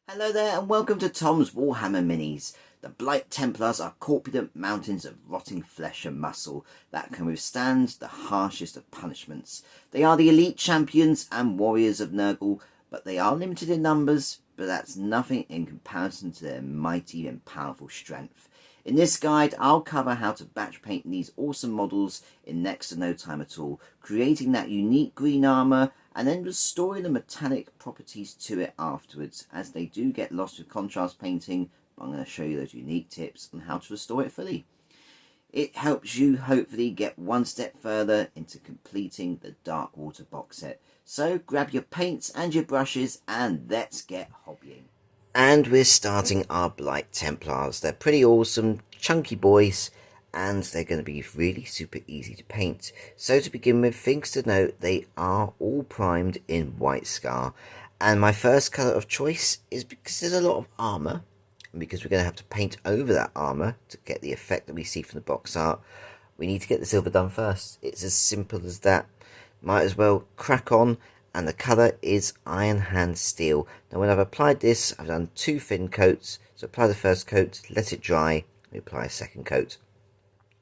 Hello there and welcome to Tom's Warhammer Minis. The Blight Templars are corpulent mountains of rotting flesh and muscle that can withstand the harshest of punishments. They are the elite champions and warriors of Nurgle, but they are limited in numbers, but that's nothing in comparison to their mighty and powerful strength. In this guide, I'll cover how to batch paint these awesome models in next to no time at all, creating that unique green armour and then restoring the metallic properties to it afterwards, as they do get lost with contrast painting, but I'm going to show you those unique tips on how to restore it fully. It helps you hopefully get one step further into completing the Darkwater box set. So grab your paints and your brushes and let's get hobbying. And we're starting our Blight Templars. They're pretty awesome, chunky boys, and they're going to be really super easy to paint. So to begin with, things to note, they are all primed in White Scar. And my first colour of choice is because there's a lot of armour, and because we're going to have to paint over that armour to get the effect that we see from the box art, we need to get the silver done first. It's as simple as that. Might as well crack on. And the colour is Iron Hand Steel. Now when I've applied this, I've done 2 thin coats. So apply the first coat, let it dry, we apply a second coat.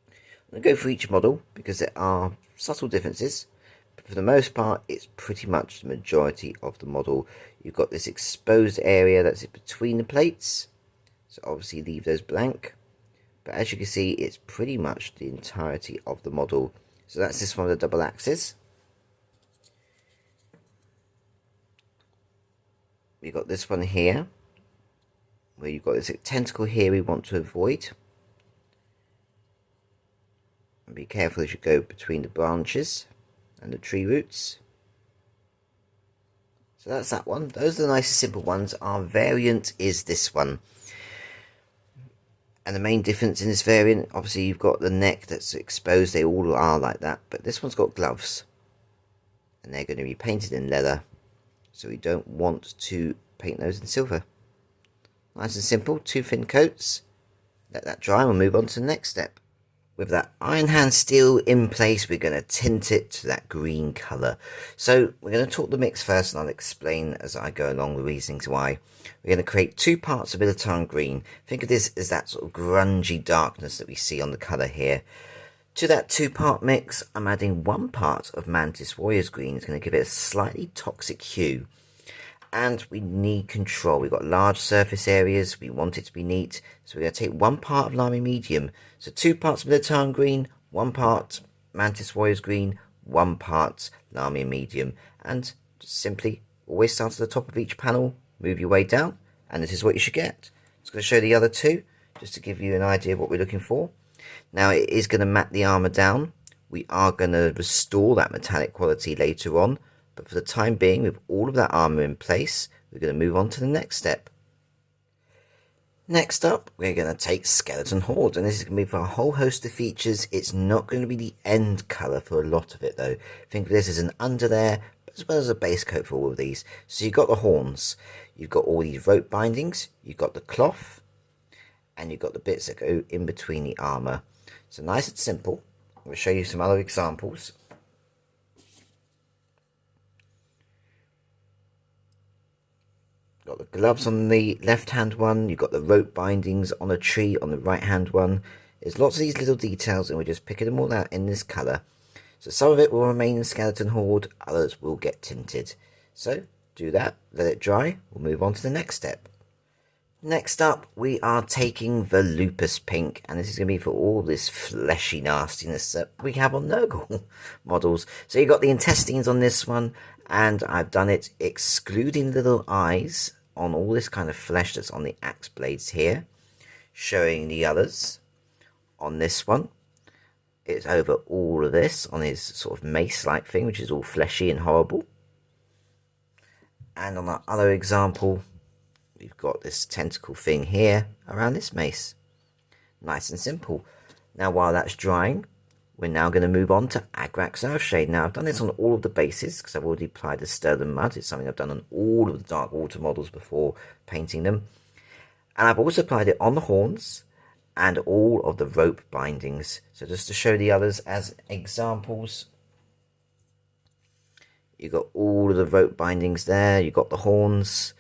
I'm going to go for each model because there are subtle differences. But for the most part, it's pretty much the majority of the model. You've got this exposed area that's between the plates. So obviously leave those blank. But as you can see, it's pretty much the entirety of the model. So that's this one with the double axes. We've got this one here, where you've got this tentacle here we want to avoid. And be careful as you go between the branches and the tree roots. So that's that one. Those are the nice simple ones. Our variant is this one. And the main difference in this variant, obviously you've got the neck that's exposed. They all are like that. But this one's got gloves. And they're going to be painted in leather. So we don't want to paint those in silver. Nice and simple, 2 thin coats. Let that dry and we'll move on to the next step. With that Iron Hand Steel in place, we're going to tint it to that green colour. So we're going to talk the mix first and I'll explain as I go along the reasons why. We're going to create 2 parts of Militarum Green. Think of this as that sort of grungy darkness that we see on the colour here. To that 2-part mix, I'm adding 1 part of Mantis Warrior's Green. It's going to give it a slightly toxic hue. And we need control. We've got large surface areas. We want it to be neat. So we're going to take 1 part of Lahmium Medium. So 2 parts of Militarum Green, 1 part Mantis Warrior's Green, 1 part Lahmium Medium. And just simply always start at the top of each panel, move your way down, and this is what you should get. Just going to show the other 2, just to give you an idea of what we're looking for. Now it is going to matte the armour down. We are going to restore that metallic quality later on. But for the time being, with all of that armour in place, we're going to move on to the next step. Next up, we're going to take Skeleton Horde. And this is going to be for a whole host of features. It's not going to be the end colour for a lot of it though. Think of this as an under there, as well as a base coat for all of these. So you've got the horns. You've got all these rope bindings. You've got the cloth. And you've got the bits that go in between the armour. So nice and simple. I'm going to show you some other examples. Got the gloves on the left hand one. You've got the rope bindings on a tree on the right hand one. There's lots of these little details and we're just picking them all out in this colour. So some of it will remain in Skeleton Horde, others will get tinted. So do that, let it dry, we'll move on to the next step. Next up, we are taking Volupus Pink, and this is going to be for all this fleshy nastiness that we have on Nurgle models. So you've got the intestines on this one, and I've done it excluding little eyes on all this kind of flesh that's on the axe blades here, showing the others on this one. It's over all of this on his sort of mace-like thing, which is all fleshy and horrible. And on that other example, we've got this tentacle thing here around this mace. Nice and simple. Now while that's drying, we're now going to move on to Agrax Earthshade. Now I've done this on all of the bases because I've already applied the Stirland Mud. It's something I've done on all of the Darkwater models before painting them. And I've also applied it on the horns and all of the rope bindings. So just to show the others as examples, you've got all of the rope bindings there, you've got the horns,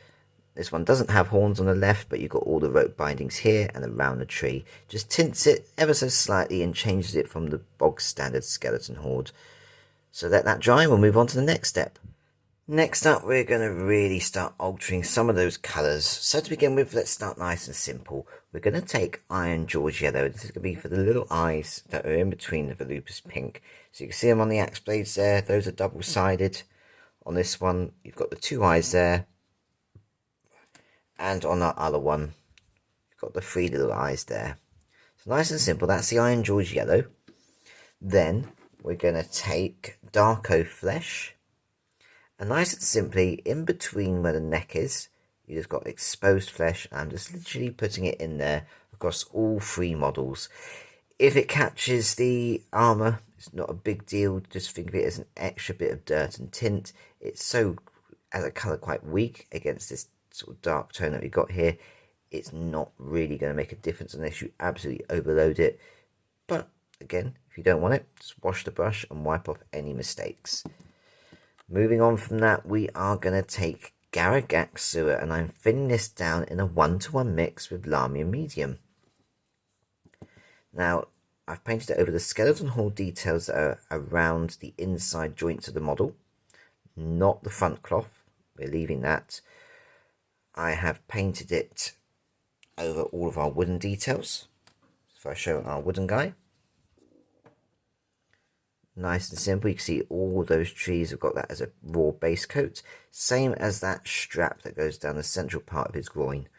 This one doesn't have horns on the left, but you've got all the rope bindings here and around the tree. Just tints it ever so slightly and changes it from the bog standard skeleton horde. So let that dry and we'll move on to the next step. Next up, we're going to really start altering some of those colours. So to begin with, let's start nice and simple. We're going to take Ironjaws Yellow. This is going to be for the little eyes that are in between the Volupus Pink. So you can see them on the axe blades there. Those are double-sided. On this one, you've got the 2 eyes there. And on that other one, you've got the 3 little eyes there. So nice and simple. That's the Ironjaws Yellow. Then we're going to take Darkoath Flesh. And nice and simply, in between where the neck is, you just got exposed flesh. I'm just literally putting it in there across all 3 models. If it catches the armour, it's not a big deal. Just think of it as an extra bit of dirt and tint. It's so, as a colour, quite weak against this sort of dark tone that we got here. It's not really going to make a difference unless you absolutely overload it. But again, if you don't want it, just wash the brush and wipe off any mistakes. Moving on from that, we are going to take Garaghak, and I'm thinning this down in a 1-to-1 mix with Lahmium Medium. Now, I've painted it over the skeleton horde details that are around the inside joints of the model, not the front cloth. We're leaving that. I have painted it over all of our wooden details. So if I show our wooden guy. Nice and simple. You can see all those trees have got that as a raw base coat. Same as that strap that goes down the central part of his groin.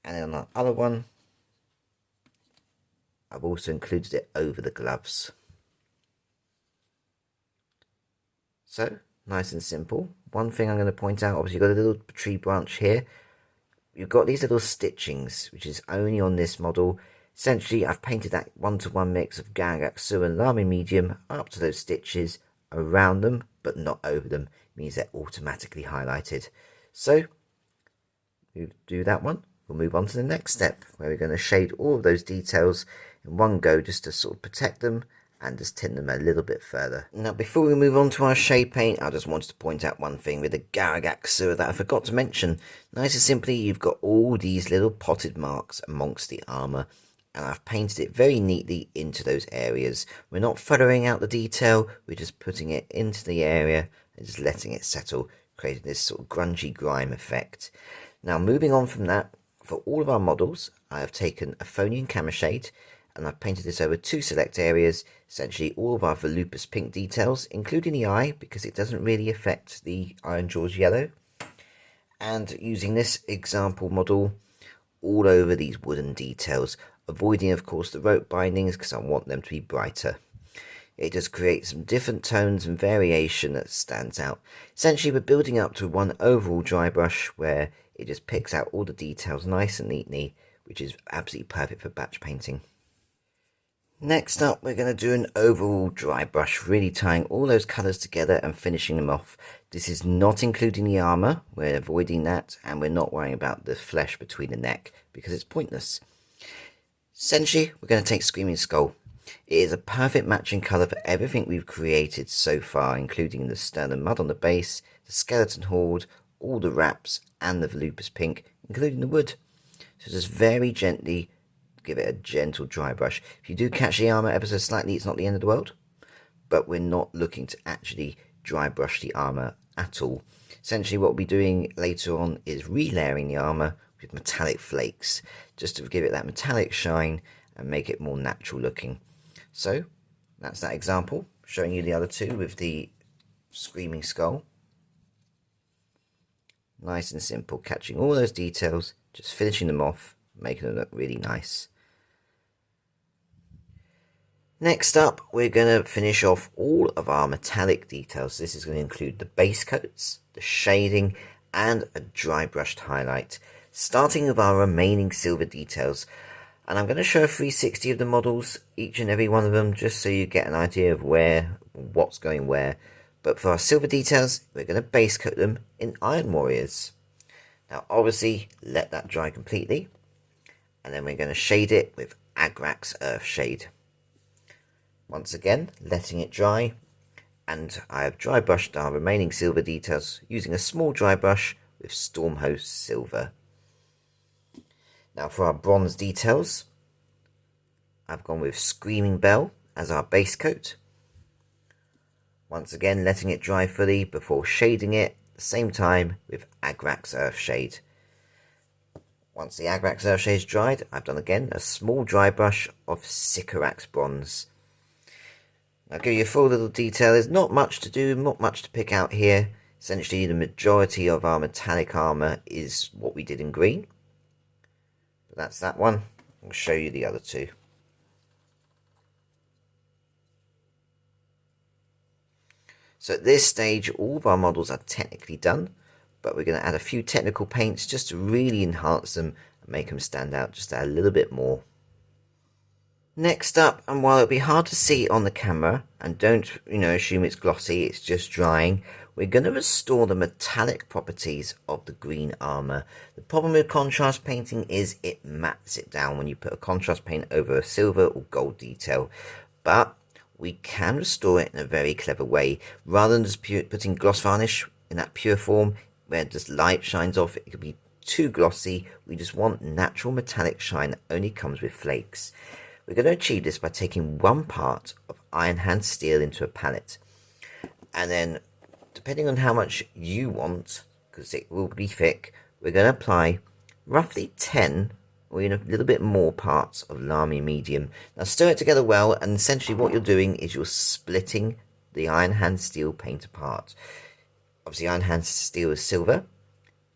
And then on the other one, I've also included it over the gloves. So, nice and simple. One thing I'm going to point out, obviously you've got a little tree branch here. You've got these little stitchings, which is only on this model. Essentially, I've painted that 1-to-1 mix of Garaghak and Lahmium Medium up to those stitches, around them, but not over them. It means they're automatically highlighted. So, we do that one. We'll move on to the next step, where we're going to shade all of those details in one go, just to sort of protect them and just tint them a little bit further. Now, before we move on to our shade paint, I just wanted to point out one thing with the Garaghak that I forgot to mention. Nice and simply, you've got all these little potted marks amongst the armour, and I've painted it very neatly into those areas. We're not furrowing out the detail, we're just putting it into the area and just letting it settle, creating this sort of grungy grime effect. Now, moving on from that, for all of our models, I have taken Athonian Camoshade, and I've painted this over 2 select areas, essentially all of our Volupus Pink details, including the eye, because it doesn't really affect the Ironjaws Yellow. And using this example model all over these wooden details, avoiding, of course, the rope bindings, because I want them to be brighter. It just creates some different tones and variation that stands out. Essentially, we're building up to one overall dry brush where it just picks out all the details nice and neatly, which is absolutely perfect for batch painting. Next up, we're going to do an overall dry brush, really tying all those colours together and finishing them off. This is not including the armour, we're avoiding that, and we're not worrying about the flesh between the neck, because it's pointless. Essentially, we're going to take Screaming Skull. It is a perfect matching colour for everything we've created so far, including the Stirland Mud on the base, the skeleton horde, all the wraps, and the Volupus Pink, including the wood. So just very gently give it a gentle dry brush. If you do catch the armour ever so slightly, it's not the end of the world, but we're not looking to actually dry brush the armour at all. Essentially, what we'll be doing later on is relayering the armour with metallic flakes, just to give it that metallic shine and make it more natural looking. So that's that example, showing you the other two with the Screaming Skull. Nice and simple, catching all those details, just finishing them off, making them look really nice. Next up, we're going to finish off all of our metallic details. This is going to include the base coats, the shading, and a dry brushed highlight, starting with our remaining silver details. And I'm going to show a 360 of the models, each and every one of them, just so you get an idea of what's going where. But for our silver details, we're going to base coat them in Iron Warriors. Now, obviously, let that dry completely. And then we're going to shade it with Agrax Earthshade. Once again, letting it dry. And I have dry brushed our remaining silver details using a small dry brush with Stormhost Silver. Now for our bronze details, I've gone with Screaming Bell as our base coat. Once again letting it dry fully before shading it at the same time with Agrax Earthshade. Once the Agrax Earthshade is dried, I've done again a small dry brush of Sycorax Bronze. I'll give you a full little detail. There's not much to do, not much to pick out here. Essentially the majority of our metallic armour is what we did in green. But that's that one. I'll show you the other two. So at this stage all of our models are technically done, but we're going to add a few technical paints just to really enhance them and make them stand out just a little bit more. Next up, and while it'll be hard to see on the camera, and don't assume it's glossy, it's just drying, we're going to restore the metallic properties of the green armour. The problem with contrast painting is it mats it down when you put a contrast paint over a silver or gold detail, but we can restore it in a very clever way. Rather than just putting gloss varnish in that pure form where just light shines off, it could be too glossy. We just want natural metallic shine that only comes with flakes. We're going to achieve this by taking one part of Iron Hand steel into a palette, and then depending on how much you want, because it will be thick, we're going to apply roughly 10 or even a little bit more parts of Lahmium Medium. Now stir it together well, and essentially what you're doing is you're splitting the Iron Hand steel paint apart. Obviously Iron Hand steel is silver,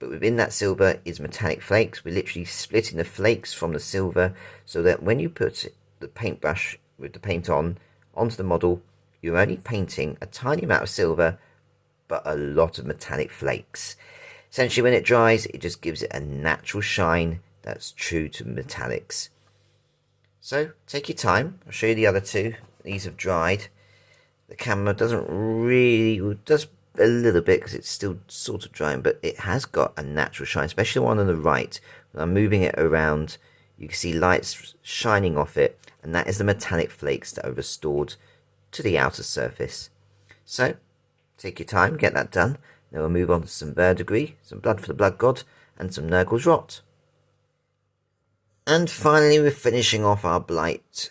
but within that silver is metallic flakes. We're literally splitting the flakes from the silver so that when you put the paintbrush with the paint onto the model, you're only painting a tiny amount of silver but a lot of metallic flakes. Essentially when it dries, it just gives it a natural shine that's true to metallics. So take your time. I'll show you the other two. These have dried. The camera doesn't really, well, does a little bit because it's still sort of drying, but it has got a natural shine, especially the one on the right. When I'm moving it around, you can see lights shining off it, and that is the metallic flakes that are restored to the outer surface. So take your time, get that done. Then we'll move on to some verdigris, some blood for the blood god, and some Nurgle's rot. And finally we're finishing off our Blight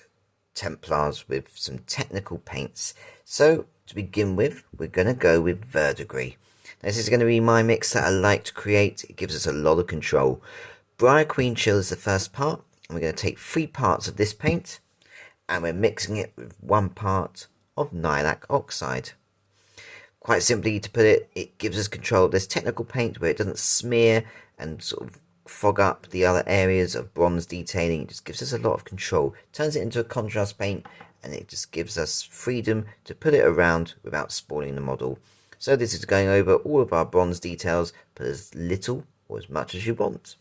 Templars with some technical paints. So to begin with, we're going to go with verdigris. This is going to be my mix that I like to create. It gives us a lot of control. Briar Queen Chill is the first part, and we're going to take 3 parts of this paint, and we're mixing it with 1 part of Nihilakh Oxide. Quite simply to put it, it gives us control of this technical paint where it doesn't smear and sort of fog up the other areas of bronze detailing. It just gives us a lot of control. Turns it into a contrast paint, and it just gives us freedom to put it around without spoiling the model. So this is going over all of our bronze details, put as little or as much as you want.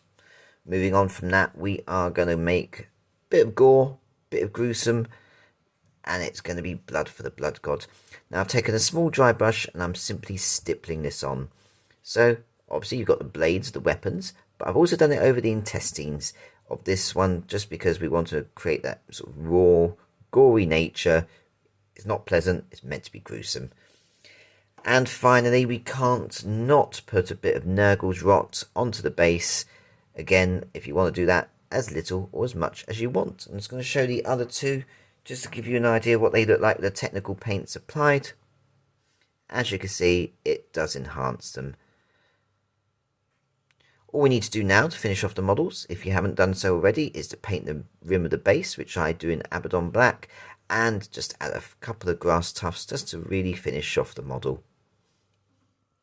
Moving on from that, we are going to make a bit of gore, bit of gruesome, and it's going to be blood for the blood god. Now I've taken a small dry brush and I'm simply stippling this on. So obviously you've got the blades, the weapons, but I've also done it over the intestines of this one just because we want to create that sort of raw, gory nature. It's not pleasant, it's meant to be gruesome. And finally, we can't not put a bit of Nurgle's rot onto the base. Again, if you want to do that, as little or as much as you want. I'm just going to show the other two just to give you an idea what they look like with the technical paints applied. As you can see, it does enhance them. All we need to do now to finish off the models, if you haven't done so already, is to paint the rim of the base, which I do in Abaddon Black, and just add a couple of grass tufts just to really finish off the model.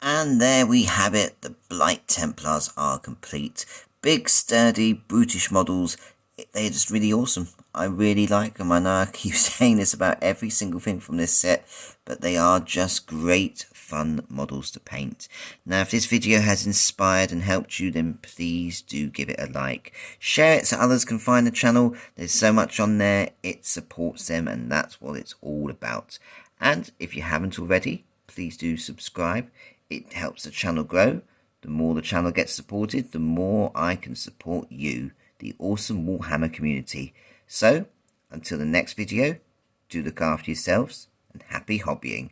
And there we have it. The Blight Templars are complete. Big, sturdy, brutish models. They're just really awesome. I really like them. I know I keep saying this about every single thing from this set, but they are just great, fun models to paint. Now, if this video has inspired and helped you, then please do give it a like. Share it so others can find the channel. There's so much on there. It supports them, and that's what it's all about. And if you haven't already, please do subscribe. It helps the channel grow. The more the channel gets supported, the more I can support you, the awesome Warhammer community. So, until the next video, do look after yourselves and happy hobbying.